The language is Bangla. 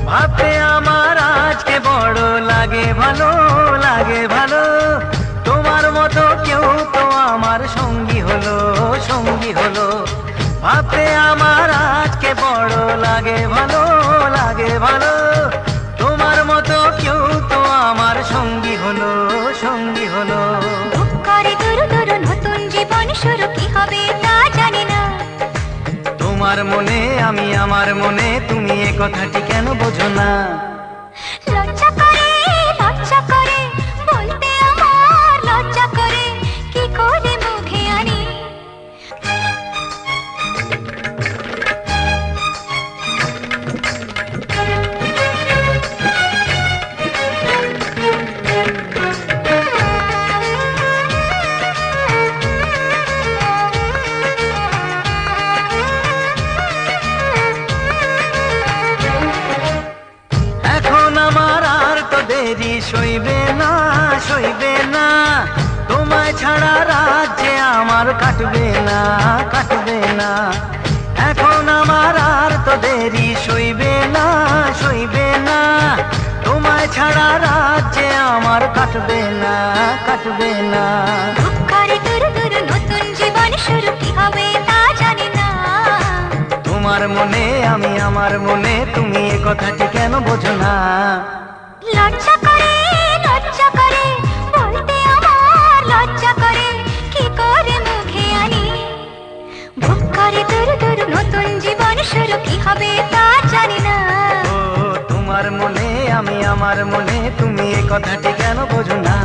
ভাবতে আমার আজকে বড় লাগে ভালো, লাগে ভালো। তোমার মতো কেউ তো আমার সঙ্গী হলো, সঙ্গী হলো। ভাবতে আমার আজকে বড় লাগে ভালো, লাগে ভালো। তোমার মতো কেউ তো আমার সঙ্গী হলো, সঙ্গী হলো। বুক করে দুরু দুরু নতুন জীবন শুরু, কি হবে তা জানি না। তোমার মনে আমি, আমার মনে তুমি, এ কথাটি কেন বোঝো না? লজ্জা করে, লজ্জা করে বলতে আমার লজ্জা করে, কি করে মুখে আনি। এখন আমার আর তো দেরি সইবে না, সইবে না। তোমায় ছাড়া রাত যে আমার কাটবে না, কাটবে না। এখন আমার আর তো দেরি সইবে না, সইবে না। তোমায় ছাড়া রাত যে আমার কাটবে না, কাটবে না। বুক করে দুরু দুরু নতুন জীবন শুরু, কি হবে তা জানি না। তোমার মনে আমি, আমার মনে তুমি, এ কথাটি কেন বোঝো না? লজ্জা করে, লজ্জা করে বলতে আমার লজ্জা করে, কি করে মুখে আনি। বুক করে দুরু দুরু নতুন জীবন শুরু, কি হবে তা জানি না। ও তোমার মনে আমি, আমার মনে তুমি, এ কথাটি কেন বোঝো না?